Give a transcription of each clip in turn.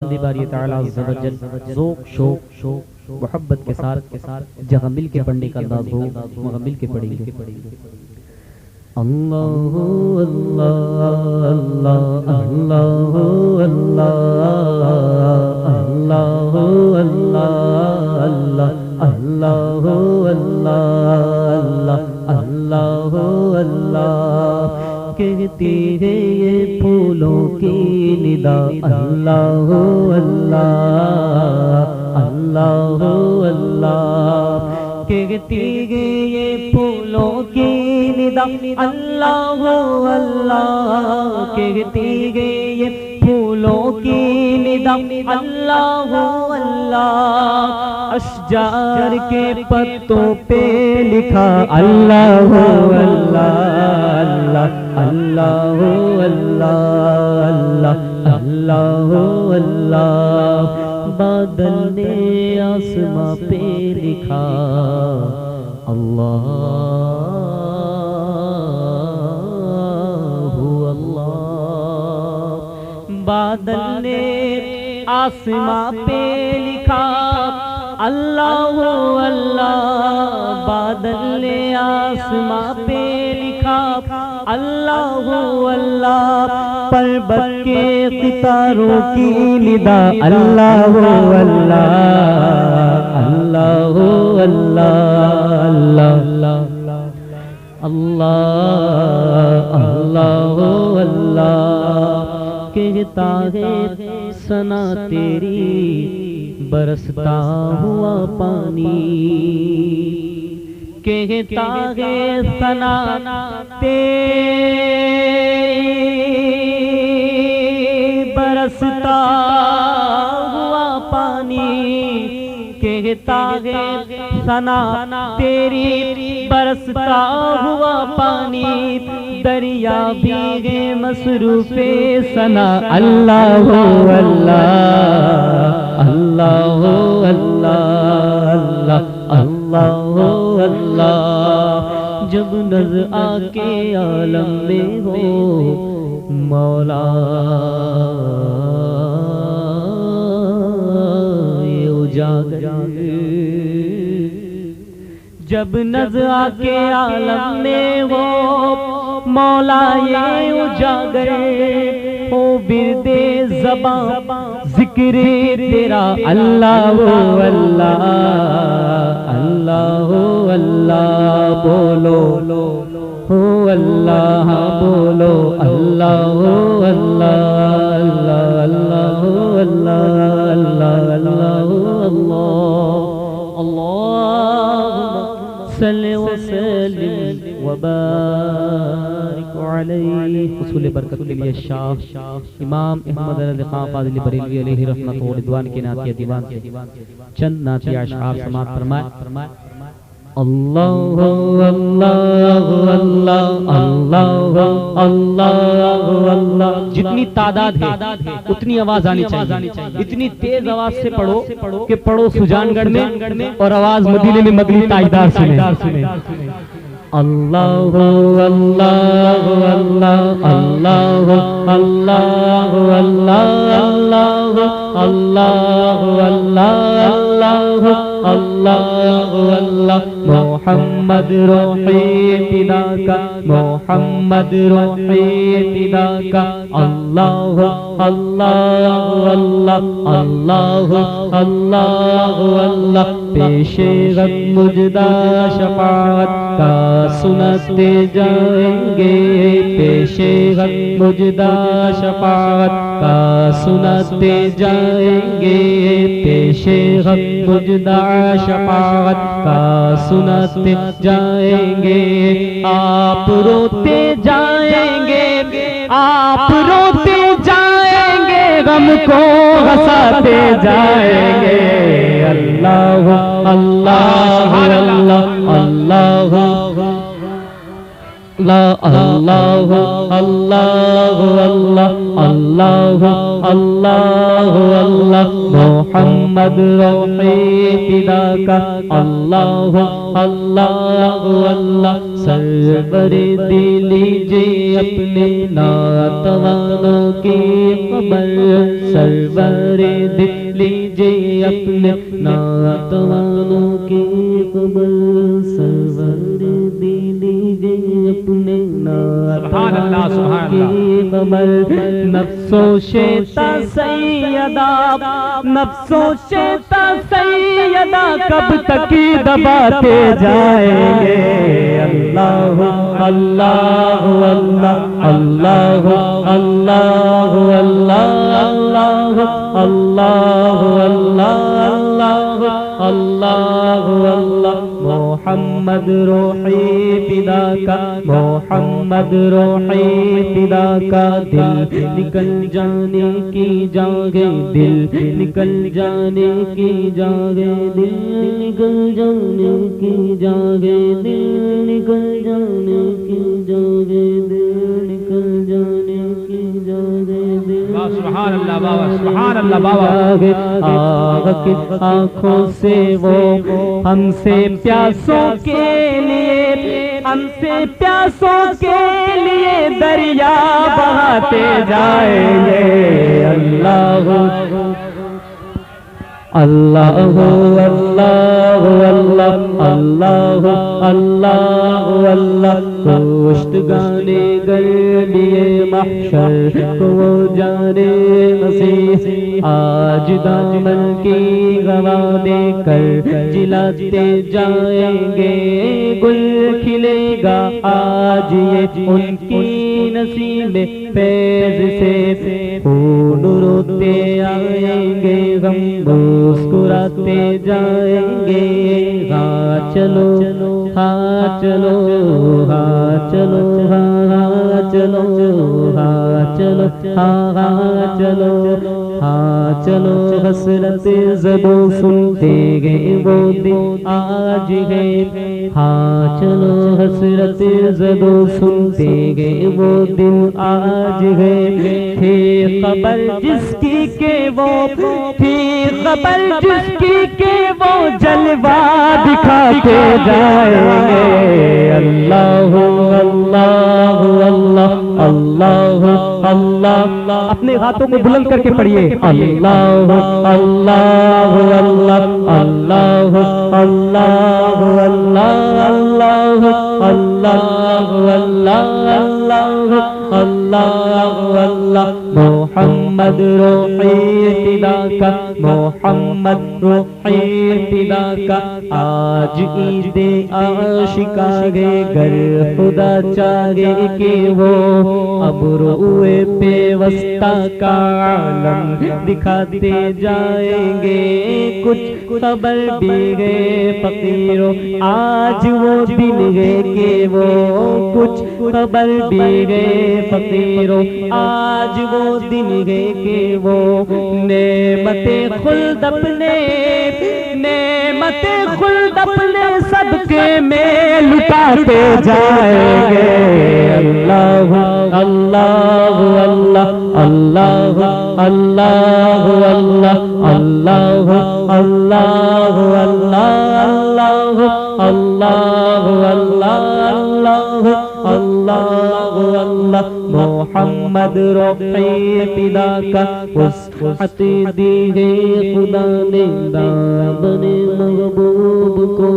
باری تعالیٰ عز و جل ذوق شوق محبت کے ساتھ جہاں مل کے پڑھنے کا انداز ہو وہاں مل کے پڑھیں گے۔ اللہ اللہ اللہ اللہ اللہ اللہ اللہ اللہ اللہ کہتی ہے یہ پھولوں کی ندا اللہ اللہ اللہ اللہ کہتی ہے یہ پھولوں کی ندا اللہ اللہ کہتی ہے یہ پھولوں کی ندا اللہ اللہ اشجار کے پتوں پہ لکھا اللہ اللہ اللہ اللہ اللہ اللہ بادل نے آسماں پہ لکھا اللہ بادل نے آسماں پہ لکھا اللہ اللہ بادل نے آسماں پہ لکھا اللہ اللہ پربت کے ستاروں کی ندا اللہ اللہ اللہ اللہ اللہ اللہ اللہ کہتا ہے ثنا تیری برستا ہوا پانی کہتا ہے ثنا تیری برستا ہوا پانی کہتا ہے ثنا تیری برستا ہوا پانی دریا بھی ہے مصروف ثنا اللہ اللہ اللہ اللہ اللہ اللہ جب نظر آ کے عالم میں ہو مولا یہ اجاگر جب نظر آ کے عالم میں ہو مولا یہ اجاگر ہو برد زباں ذکر تیرا اللہ اللہ اللہ اللہ بولو ہو اللہ بولو اللہ اللہ اللہ اللہ اللہ اللہ اللہ صلی وسلم وبارک علیہ حصول برکت کے لیے شاہ امام احمد رضی خان فاضل بریلوی علیہ رحمت و رضوان کے نعتیہ دیوان سے چند نعتیہ اشعار سماعت فرمائے اللہ اللہ اللہ اللہ اللہ اللہ جتنی تعداد ہے اتنی آواز آنی چاہیے اتنی تیز آواز سے پڑھو کہ پڑھو سجان گڑھ میں اور آواز مدینے میں مدنی تاجدار سنے اللہ اللہ اللہ اللہ اللہ اللہ اللہ اللہ اللہ محمد روحی فدا کا محمد روحی فدا کا اللہ اللہ اللہ اللہ اللہ اللہ پیش غم مجدہ شفاعت کا سنتے جائیں گے پیش غم مجدہ شفاعت کا سنتے جائیں گے پیش غم مجدہ شفاعت کا سنتے جائیں گے آپ روتے جائیں گے آپ روتے جائیں گے غم کو ہنساتے جائیں گے اللہ اللہ اللہ اللہ اللہ اللہ اللہ اللہ اللہ اللہ اللہ محمد روحی فدا کا اللہ اللہ اللہ سرور دے لیجیے اپنے ناتوانوں کی خبر سرور دے لیجیے اپنے ناتوانوں کی خبر سرور دے لیجیے اپنے ناتوانوں کی خبر نفس و شیطان سیدہ نفس و شیطان سیدہ کب تک دباتے جائیں گے اللہ اللہ اللہ اللہ اللہ اللہ اللہ اللہ اللہ اللہ محمد روحی فدا کا محمد روحی فدا کا دل نکل جانے کی جاگے دل نکل جانے کی جاگے دل نکل جانے کی جاگے دل نکل جانے کی جاگے دل نکل جانے کی جاگے دل سبحان اللہ بابا سبحان اللہ بابا آگ کی آنکھوں سے وہ ہم سے پیاسوں کے لیے ہم سے پیاسوں کے لیے دریا بہاتے جائیں گے اللہ اللہ اللہ اللہ اللہ اللہ اللہ گوشت گانے گلیے محشر کو جانے مسیح آج دامن کی گواہ دے کر جلاتے جائیں گے گل کھلے گا آج یہ ان کی نصیب فیض سے خون روتے آئیں گے غم مسکراتے جائیں گے ہاں چلو ہاں چلو ہاں چلو ہاں چلو ہاں چلو ہاں چلو ہاں چلو حسرت زبوں سنتے گئے وہ دن آج ہے ہاں چلو حسرت زبوں سنتے گئے وہ دن آج ہے تھے خبر جس کی کہ وہ تھی خبر جس کی کہ وہ جلوہ دکھاتے جائیں گے اللہ اللہ اللہ اللہ اللہ اپنے ہاتھوں کو بلند کر کے پڑھیے اللہ اللہ اللہ اللہ اللہ اللہ اللہ اللہ اللہ اللہ محمد روحی فدا کا محمد روحی فدا کا آج عید عاشقاں گر خدا چاہے کہ وہ اب روئے پہ وسطی کا عالم دکھاتے جائیں گے کچھ خبر بھی ہے فقیروں آج وہ دن ہے کہ وہ کچھ خبر بھی ہے فقیروں آج وہ دن ہے کہ وہ نعمت خلد اپنے نعمت خلد اپنے صدقے میں لٹاتے جائیں گے اللہ اللہ اللہ اللہ اللہ اللہ اللہ اللہ اللہ اللہ اللہ اللہ اللہ محمد روحی فدا کا وسعت دی ہے خدا نے دامن محبوب کو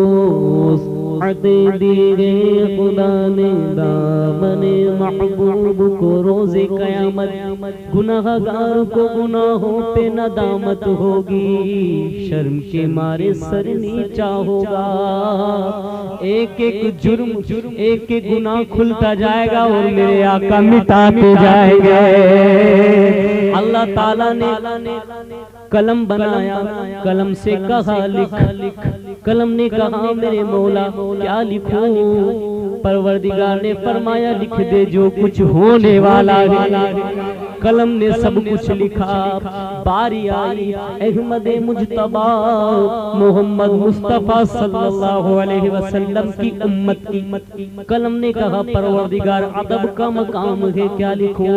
وسعت دی ہے خدا نے دامن محبوب کو روز قیامت گناہگار کو گناہوں پہ ندامت ہوگی شرم کے مارے سر نیچا ہوگا ایک ایک جرم ایک ایک گناہ کھلتا جائے گا اور میرے آقا مٹاتے جائیں گے اللہ تعالیٰ نے قلم بنایا قلم سے کہا لکھ قلم نے کہا میرے مولا کیا لکھوں پروردگار نے فرمایا لکھ دے جو کچھ ہونے والا ہے قلم نے سب کچھ لکھا. باری آئی احمد مجتبی محمد مصطفیٰ صلی اللہ علیہ وسلم کی امت کی. قلم نے کہا پروردگار ادب کا مقام ہے کیا لکھوں؟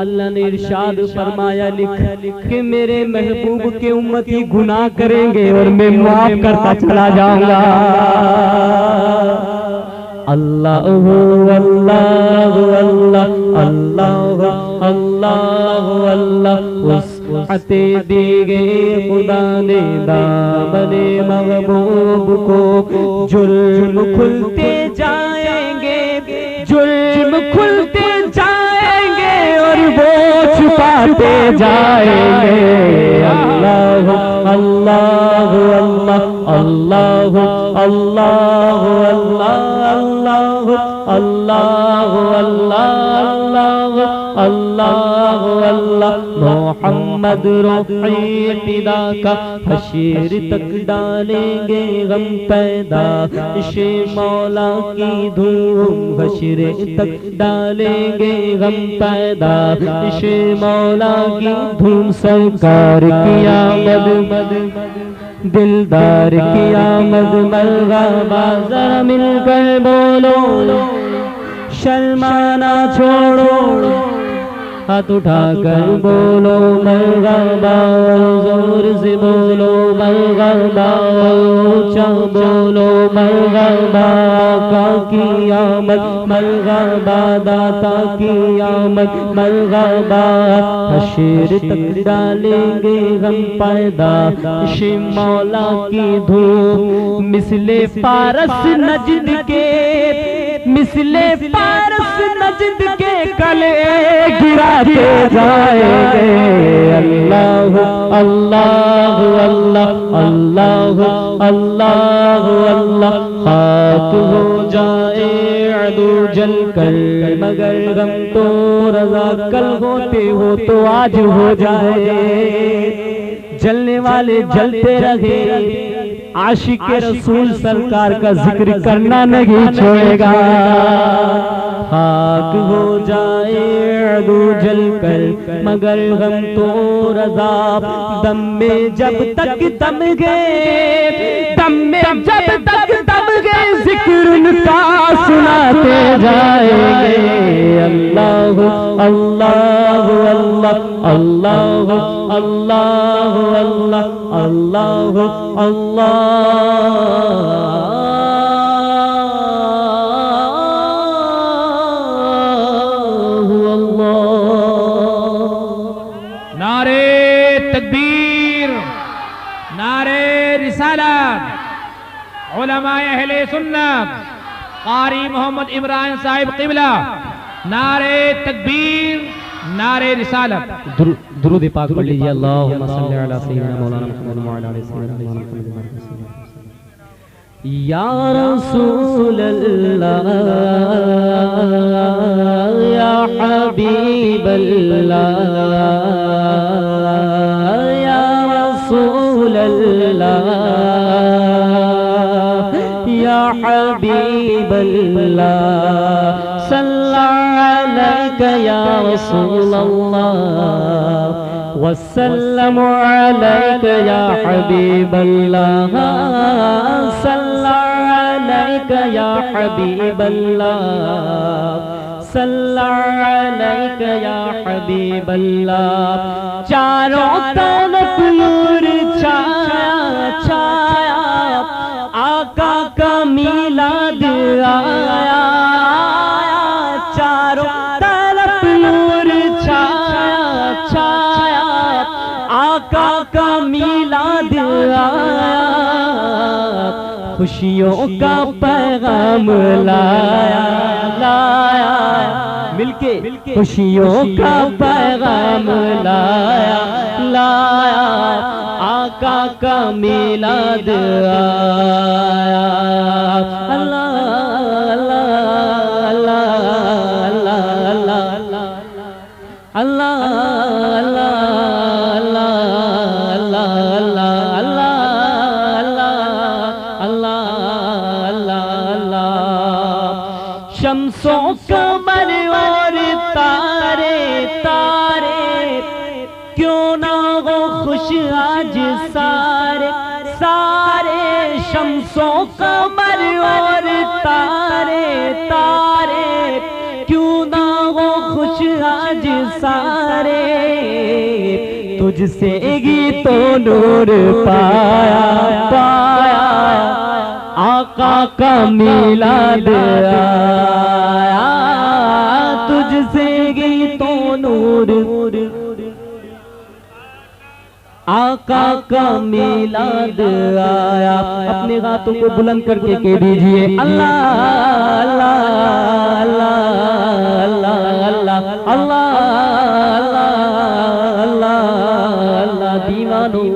اللہ نے ارشاد فرمایا لکھ کہ میرے محبوب کے امتی گناہ کریں گے اور میں معاف کرتا چلا جاؤں گا. اللہ اللہ اللہ اللہ اللہ اللہ وسعت دی گئی خدا نے دامن محبوب کو. جرم کھلتے جائیں گے جرم کھلتے جائیں گے اور وہ چھپاتے جائیں گے. اللہ اللہ اللہ اللہ اللہ اللہ اللہ اللہ اللہ اللہ محمد روحی فدا کا حشر تک ڈالیں گے غم پیدا. عشق مولا کی دھوم حشر تک ڈالیں گے غم پیدا. عشق مولا کی دھوم سرکار کی آمد دلدار کی آمد مرحبا. ذرا مل کر بولو شرمانا چھوڑو ہاتھ اٹھا کر بولو مرحبا. زور سے بولو مرحبا اونچا بولو مرحبا. آقا کی آمد مرحبا داتا کی آمد مرحبا. حشر تک ڈالیں گے غم پیدا. عشق مولا کی دھوم مثل پارس نجد کے مثل پارس نجد کے کلے گراتے جائیں گے. اللہ اللہ اللہ اللہ اللہ اللہ خاک ہو جائے عدو جل کر مگر غم تو رضا کل ہوتے ہو تو آج ہو جائے. جلنے والے جلتے رہے عاشق رسول سرکار کا ذکر کرنا نہیں چھوڑے گا. خاک ہو جائے عدو جل کر مگر غم تو رضا. دم میں جب تک دم گئے دم میں جب تک دم گئے ذکر ان کا سناتے جائیں گے. اللہ اللہ اللہ اللہ اللہ اللہ اللہ اللہ علماء اہل سنت قاری محمد عمران صاحب قبلہ نعرہ تکبیر نعرہ رسالت. درود پاک پڑھ لیجئے. اللہم صلی علی سیدنا مولانا محمد وعلی آلہ سیدنا مولانا محمد. یا رسول اللہ یا حبیب اللہ یا رسول اللہ یا حبیب اللہ صلی علیک یا رسول اللہ وسلم علیک یا حبیب اللہ صلی علیک یا حبیب اللہ صلی علیک یا حبیب اللہ. چاروں طرف نور چھایا چھایا آقا کا میلاد آیا. چاروں طرف نور چھایا چھایا آقا کا میلاد آیا. خوشیوں کا پیغام لایا لایا مل کے خوشیوں کا پیغام لایا لایا آقا کا میلاد آیا. اللہ اللہ اللہ اللہ اللہ شمسوں قمر اور تارے خوش آج سارے سارے شمسوں قمر اور تارے تارے، کیوں نہ ہو خوش آج سارے، تجھ سے ہی تو نور پایا پایا، آقا کا میلاد آیا، تجھ سے ہی تو نور، آقا کا میلاد آیا۔ اپنے ہاتھوں کو بلند کر کے کہہ دیجئے اللہ اللہ اللہ اللہ اللہ اللہ اللہ۔ دیوانوں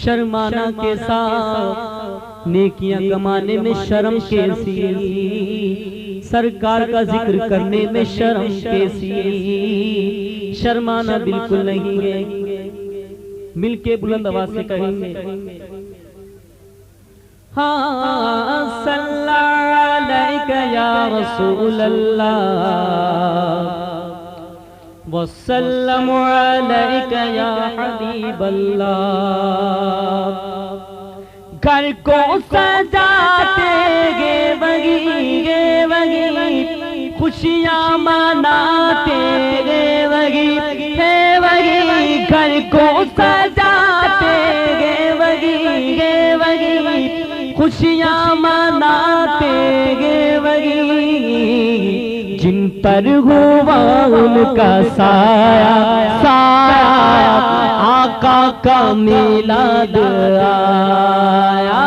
شرمانا کے ساتھ نیکیاں کمانے میں شرم کیسی، سرکار کا ذکر کرنے میں شرم کیسی، شرمانا بالکل نہیں ہے۔ مل کے بلند آواز سے کہیں گے ہاں صلی علیک یا رسول اللہ وسلم علیک یا حبیب اللہ۔ گھر کو سجاتے گے وہی خوشیاں مناتے گے وہی گھر کو سجاتے گے وہی خوشیاں مناتے گے وہی، جن پر ہوا ان کا سایہ سایہ، آقا کا میلاد آیا،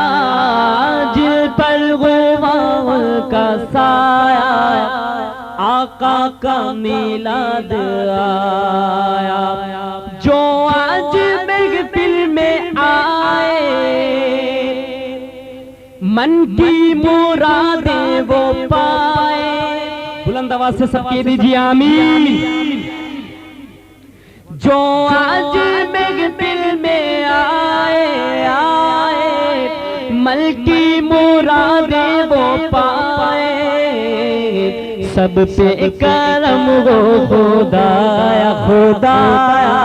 جن پر ہوا ان کا سایہ، آقا کا میلاد آیا۔ جو آج محفل میں آئے من کی مرادیں وہ پائے، بلند آواز سے سب کہہ دیجئے آمین۔ جو آج محفل میں آئے من کی مرادیں وہ پائے، سب پہ کرم ہو خدایا خدایا،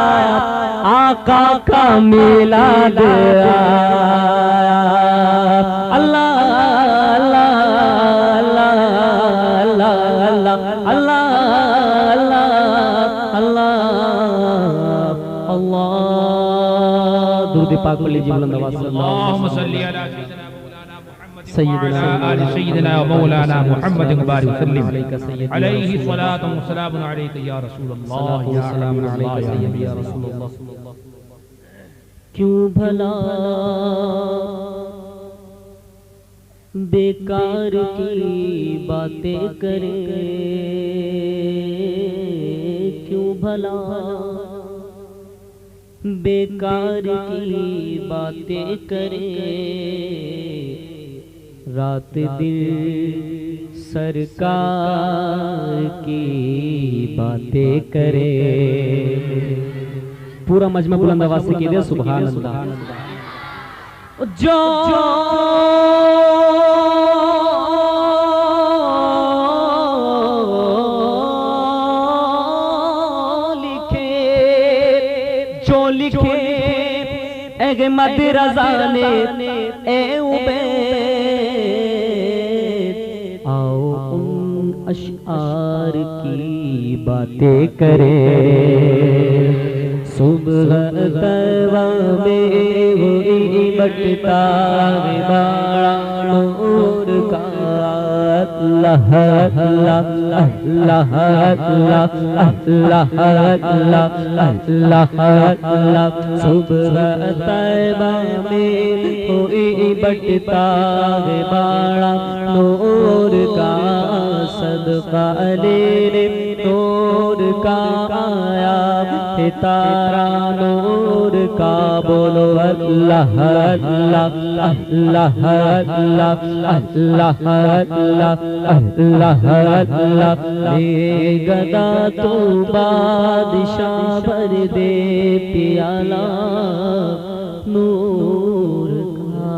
آقا کا میلاد آیا۔ اللہ اللہ اللہ اللہ اللہ اللہ اللہ اللہ۔ درود پاک پڑھ لیجیے بلند آواز سے، اللہم صلی علی سیدنا و مولانا محمد مبارک وسلم علیہ الصلاۃ والسلام علیک یا رسول اللہ یا سلام علیک یا رسول اللہ۔ کیوں بھلا بیکار کی باتیں کریں، کیوں بھلا بیکار کی باتیں کریں، رات دن سرکار کی باتیں کریں۔ پورا مجمع بلند آواز سے کہہ دیا سبحان اللہ۔ جو لکھے احمد رضا نے اے عبید، آؤ ان اشعار کی باتیں کریں، صبح توا میں ہوئی بٹتا بڑا نور کا، اللہ اللہ اللہ اللہ اللہ اللہ اللہ۔ صبح توا میں ہوئی بٹتا بڑا نور کا، صدقہ لینے نور کا آیا ستارہ نور کا، بولو اللہ اللہ اللہ اللہ اللہ اللہ اللہ۔ اے گدا تو بادشاہ بھر دے پیالہ نور کا،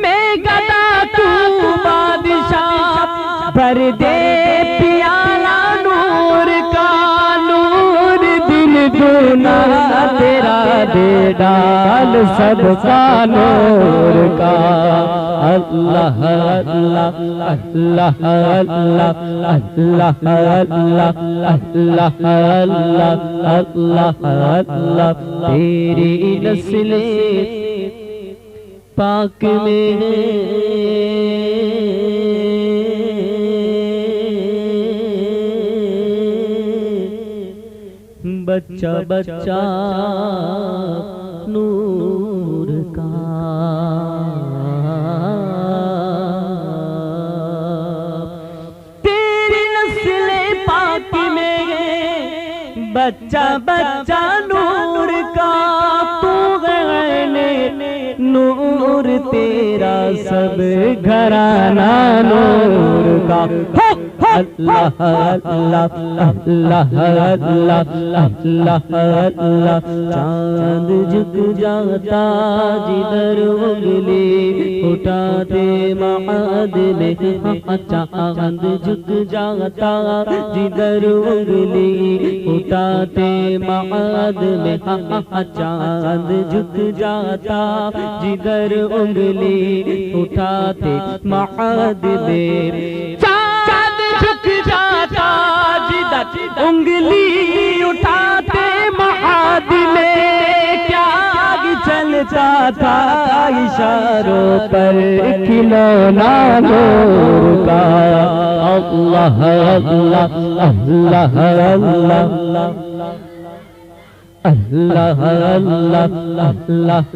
میں گدا تو بادشاہ بھر دے پیالہ نور کا، نور دل دونا تیرا دے ڈال سب کا نور کا۔ اللہ اللہ اللہ اللہ اللہ اللہ اللہ اللہ اللہ، تیری نسل پاک میں بچہ بچہ نور کا۔ تیری نسل پاک میں بچہ بچہ نور کا، تو غین نور تیرا سب گھرانہ نور کا۔ اللہ اللہ اللہ اللہ اللہ اللہ، چاند جھک جاتا جدھر انگلی اٹھاتے معاد میں، چاند جھک جاتا جدھر انگلی اٹھاتے معاد میں، چاند جھک جاتا جدھر انگلی اٹھاتے معاد میں، جھک جاتا جدھر انگلی اٹھاتے معاد میں، کیا چلتا تھا اشاروں پر کھلونا نور کا۔ اللہ اللہ اللہ اللہ اللہ اللہ اللہ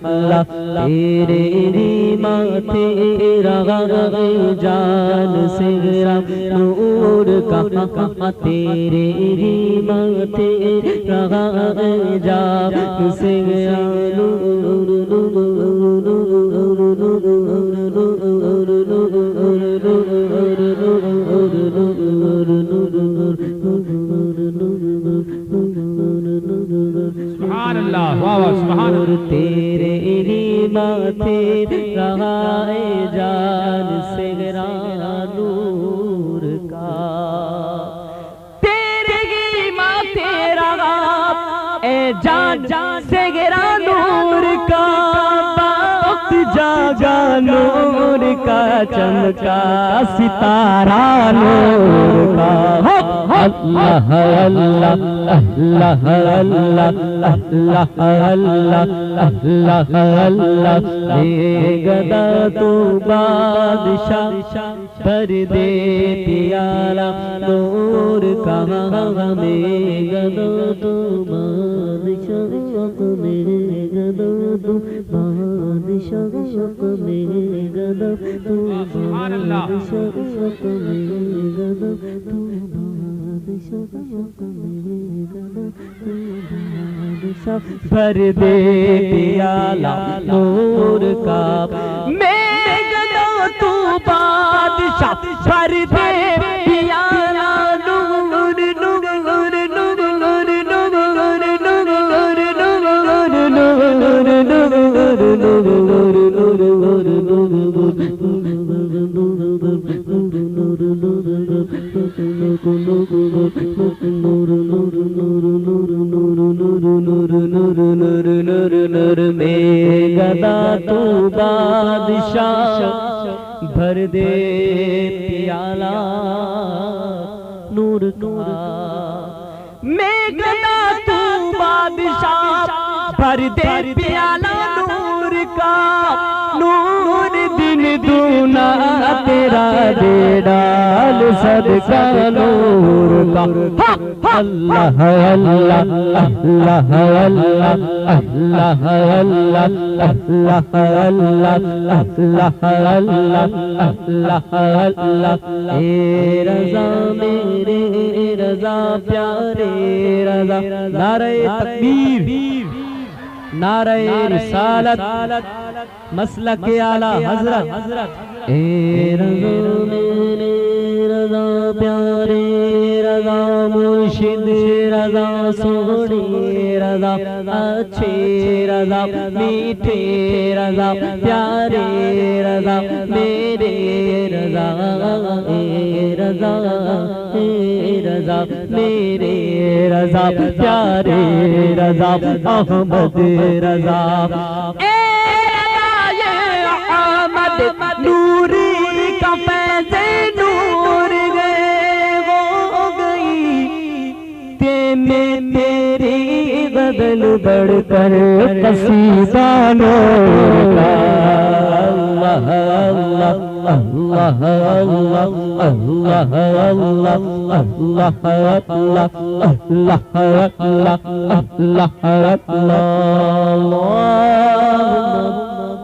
اللہ، تیرے ماتھے رہا جان سے نور کا، تیرے ماتھے رہا جان سے نور سبحان اللہ، واہ واہ سبحان اللہ۔ تیرے ماتھے رہا جان سے نور کا، تیرے ماتھے رہا جان سے نور کا، وقت جاگا نور کا، چمکا ستارہ نور کا۔ اللہ اللہ اللہ اللہ اللہ اللہ اللہ اللہ، اے گدا تو بادشاہ بھر دے پیالہ نور کا، میرے گدا تو بادشاہ، میرے گدا تو بادشاہ، میرے گدا تو بادشاہ، میرے گدا تو بھر دے پیالہ نور کا، میرے گدا تو بادشاہ بھر دے پیالہ نور نور نور نور نور نور میں گدا تو بادشاہ بھر دے پیالہ نور کا، میں گدا تو بادشاہ بھر دے پیالہ نور کا، نور دن دونا تیرا دے ڈال صدقہ نور کا۔ اللہ اللہ اللہ اللہ اللہ اللہ اللہ اللہ اللہ اللہ، اے رضا میرے رضا پیارے رضا، نعرہ تکبیر، نعرہ رسالت، مسلک اعلیٰ حضرت۔ اے رضا میرے رضا پیارے رضا مرشد رضا سوڑی رضا، رضا اچھے رضا میٹھے رضا پیارے رضا میرے رضا اے رضا اے رضا میرے رضا پیارے رضا احمد رضا اے رضا یہ احمد نوری کا فیض نور گئے ہو گئی میں تیری غزل بڑھ کر قصیدہ نور کا اللہ اللہ اللہ اللہ اللہ اللہ اللہ اللہ اللہ اللہم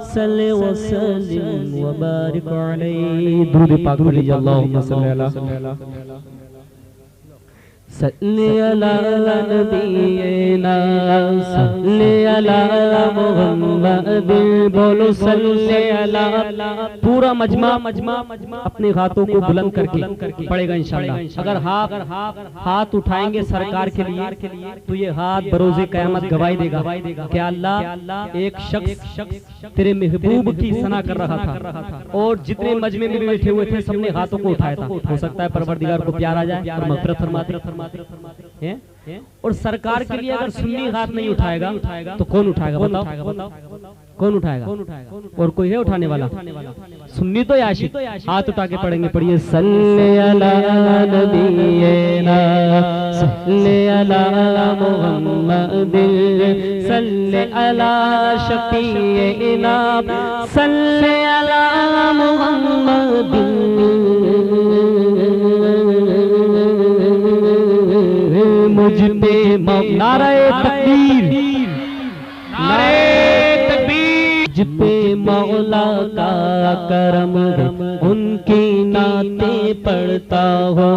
صلی وسلم وبارک علیہ درود پاک پڑھیے اللہم صلی اللہ صلی علی نبینا صلی علی محمد بولو صلی علی پورا مجمع اپنے ہاتھوں کو بلند کر کے پڑھے گا انشاءاللہ اگر ہاتھ اٹھائیں گے سرکار کے لیے تو یہ ہاتھ بروز قیامت گواہی دے گا کہ اللہ ایک شخص تیرے محبوب کی ثنا کر رہا تھا اور جتنے مجمع میں بیٹھے ہوئے تھے سب نے ہاتھوں کو اٹھایا تھا ہو سکتا ہے پروردگار کو پیار آ جائے اور مغفرت فرماتے اور سرکار کے لیے اگر سنی ہاتھ نہیں اٹھائے گا تو کون اٹھائے گا بتاؤ کون اٹھائے گا اور کوئی ہے اٹھانے والا سنی تو عاشق ہاتھ اٹھا کے پڑھیں گے پڑھیے صلی علی نبینا صلی علی محمد صلی علی شفیعنا صلی علی محمد مجھ پہ نعرہ تکبیر نعرہ تکبیر مجھ پہ مولا کا کرم ان کی نعتیں پڑھتا ہو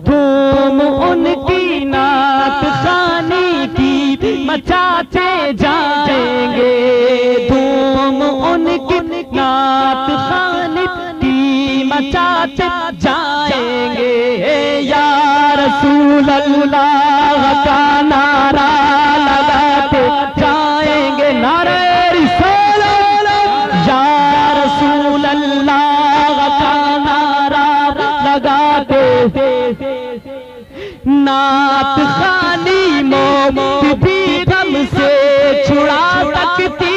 دھوم ان کی نعت خوانی کی مچاتے جائیں گے دھوم ان کی نعت خوانی کی مچاتے جائیں گے یا رسول اللہ کا نعرہ لگاتے جائیں گے نعرہ رسالت یا رسول اللہ کا نعرہ لگاتے نعت خوانی موت بھی غم سے چھڑا سکتی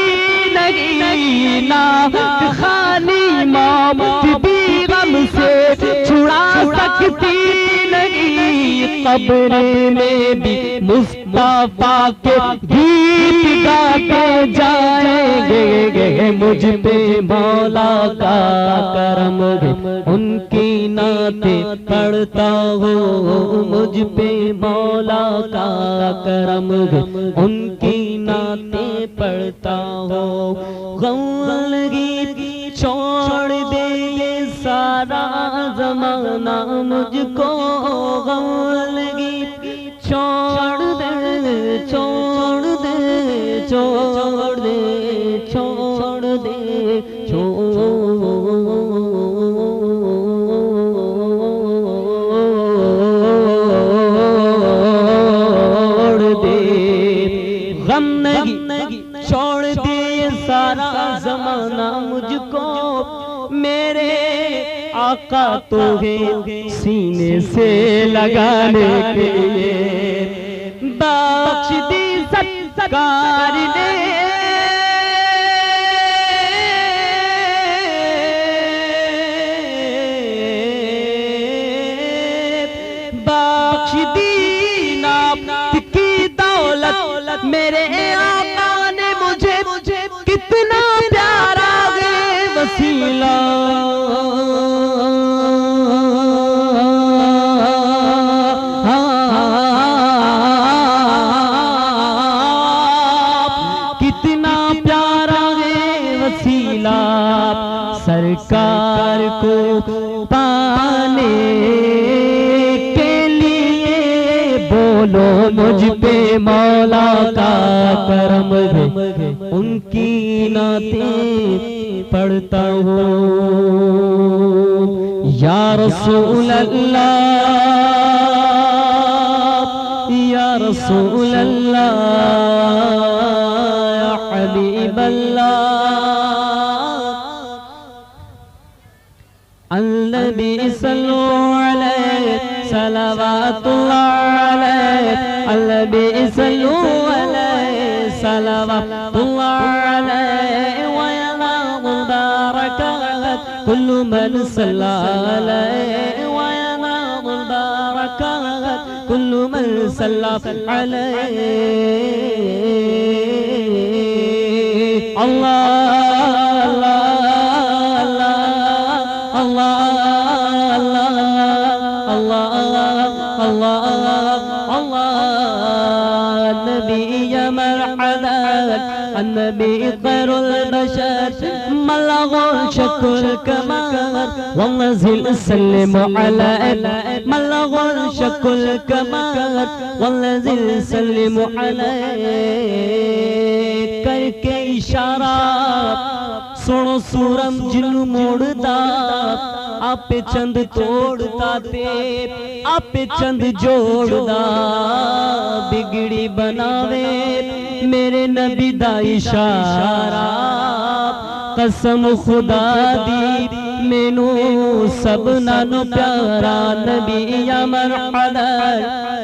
نہیں نعت خوانی موت بھی غم سے چھڑا سکتی قبر میں بھی مصطفیٰ کے گیت گاتے جائیں گے مجھ پہ مولا کا کرم ہے ان کی نعتیں پڑھتا ہوں مجھ پہ مولا کا کرم ہے ان کی نعتیں پڑھتا ہوں غم گیت چھوڑ دے سارا زمانہ مجھ کو غم گیت چھوڑ دے چھوڑ دے چھوڑ دے چھوڑ دے چھوڑ دے غم چھوڑ دے سارا زمانہ مجھ کو میرے آقا تو ہے سینے سے لگانے کے لیے بخش دی سرکار نے بخش دی نعمت کی دولت میرے آقا نے مجھے کتنا پیارا ہے وسیلہ سرکار کو پانے کے لیے بولو مجھ پہ مولا کا کرم ہے ان کی نعتیں پڑھتا ہوں یا رسول اللہ یا رسول اللہ صلوات اللہ علیہ النبی صلو علیہ صلوات اللہ علیہ وینال البرکات کل من صلی علیہ وینال البرکات کل من صلی علیہ اللہ النبي خير البشر ملغ شك الكمال والذي سلم على ملغ شك الكمال والذي سلم عليه کر کے اشارہ سنو سورم جن موڑتا آپ چند توڑتا تے آپ چند جوڑدا بگڑی بناوے میرے نبی دا اشارہ قسم خدا دی مینو سب نانو پیارا نبی یا مرحبا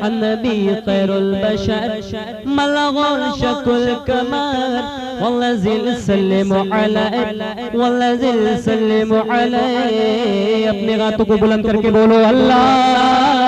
النبی خیر البشر ملغ شکل کمال والذی سلم علیہ والذی سلم علیہ اپنے غاتوں کو بلند کر کے بولو اللہ